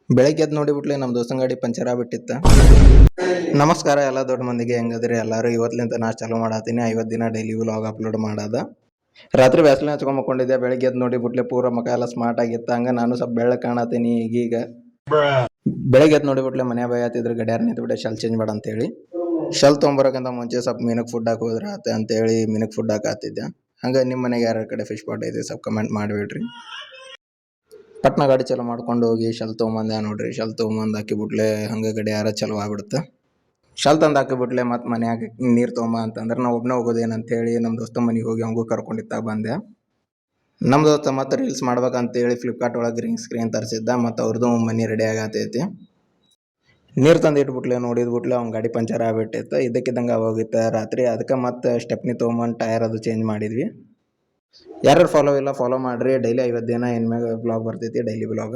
ಬೆಳಗ್ಗೆ ಎದ್ದು ನೋಡಿಬಿಟ್ಲೆ ನಮ್ಮ ದೋಸ್ತನ ಗಾಡಿ ಪಂಚರ್ ಆಗ್ಬಿಟ್ಟಿತ್ತ. ನಮಸ್ಕಾರ ಎಲ್ಲ ದೊಡ್ಡ ಮಂದಿಗೆ, ಹೆಂಗದ್ರಿ ಎಲ್ಲರೂ? ಇವತ್ತಿನಿಂದ ನಾ ಚಾಲೂ ಮಾಡತ್ತೀನಿ 50 ದಿನ ಡೈಲಿ ವ್ಲಾಗ್ ಅಪ್ಲೋಡ್ ಮಾಡೋದ. ರಾತ್ರಿ ವ್ಯಾಸ್ಲಿನ್ ಹಚ್ಕೊಂಡ್ ಮಕ್ಕೊಂಡಿದ್ದೆ. ಬೆಳಗ್ಗೆ ಎದ್ದು ನೋಡಿಬಿಟ್ಲೆ ಪೂರ ಮುಖ ಎಲ್ಲ ಸ್ಮಾರ್ಟ್ ಆಗಿತ್ತ. ಹಂಗ ನಾನು ಸ್ವಲ್ಪ ಬೆಳ್ಳಗ್ ಕಾಣತೀನಿ ಈಗೀಗ. ಬೆಳಗ್ಗೆ ಎದ್ದು ನೋಡಿಬಿಟ್ಲೆ ಮನ್ಯಾಗ ಬೈಯತ್ತಿದ್ರು ಗಡಿಯಾರ ನಿಂತ್ಬಿಟ್ಟೆ ಶೆಲ್ ಚೇಂಜ್ ಮಾಡ ಅಂತೇಳಿ. ಶೆಲ್ ತೊಗೊಂಬರಕ್ಕಿಂತ ಮುಂಚೆ ಸ್ವಲ್ಪ ಮೀನಕ್ಕೆ ಫುಡ್ ಹಾಕಿ ಹೋದ್ರೆ ಆತ ಅಂತೇಳಿ ಮೀನಕ್ಕೆ ಫುಡ್ ಹಾಕತ್ತಿದ್ದೆ. ಹಂಗೆ ನಿಮ್ಮ ಮನೆಗೆ ಯಾರ ಕಡೆ ಫಿಶ್ ಪಾಟ್ ಇದೆ ಸ್ವಲ್ಪ ಕಮೆಂಟ್ ಮಾಡಿಬಿಡ್ರಿ. ಪಟ್ನ ಗಾಡಿ ಚಲೋ ಮಾಡ್ಕೊಂಡು ಹೋಗಿ ಶೆಲ್ ತೊಗೊಂಬಂದೆ ನೋಡ್ರಿ. ಶೆಲ್ ತೊಗೊಂಬಂದು ಹಾಕಿಬಿಟ್ಲೆ ಹಂಗೆ ಗಡಿಯಾರ ಚಲೋ ಆಗ್ಬಿಡುತ್ತೆ. ಶೆಲ್ ತಂದು ಹಾಕಿಬಿಟ್ಲೆ ಮತ್ತು ಮನ್ಯಾಗ ನೀರು ತೊಗೊಂಬ ಅಂತಂದ್ರೆ ನಾವು ಒಬ್ಬನೇ ಹೋಗೋದೇನಂತೇಳಿ ನಮ್ಮ ದೋಸ್ತ ಮನೆಗೆ ಹೋಗಿ ಹಂಗೂ ಕರ್ಕೊಂಡಿದ್ದಾಗ ಬಂದೆ. ನಮ್ಮ ದೋಸ್ತ ಮತ್ತು ರೀಲ್ಸ್ ಮಾಡ್ಬೇಕಂತೇಳಿ ಫ್ಲಿಪ್ಕಾರ್ಟ್ ಒಳಗೆ ಗ್ರೀನ್ ಸ್ಕ್ರೀನ್ ತರಿಸಿದ್ದ. ಮತ್ತು ಅವ್ರದ್ದು ಮನೆ ರೆಡಿ ಆಗತೈತಿ. ನೀರು ತಂದು ಇಟ್ಬಿಟ್ಲೆ ನೋಡಿದ್ಬಿಟ್ಲೆ ಅವ್ನ ಗಾಡಿ ಪಂಚರ್ ಆಗ್ಬಿಟ್ಟಿತ್ತು. ಇದಕ್ಕಿದ್ದಂಗೆ ಹೋಗಿತ್ತು ರಾತ್ರಿ. ಅದಕ್ಕೆ ಮತ್ತು ಸ್ಟೆಪ್ನಿ ತೊಗೊಂಬಂದು ಟೈರ್ ಅದು ಚೇಂಜ್ ಮಾಡಿದ್ವಿ. ಯಾರು ಫಾಲೋ ಇಲ್ಲ ಫಾಲೋ ಮಾಡಿರಿ. ಡೈಲಿ 50 ದಿನ ಇನ್ಮ್ಯಾಗ ಬ್ಲಾಗ್ ಬರ್ತೈತಿ, ಡೈಲಿ ಬ್ಲಾಗ್.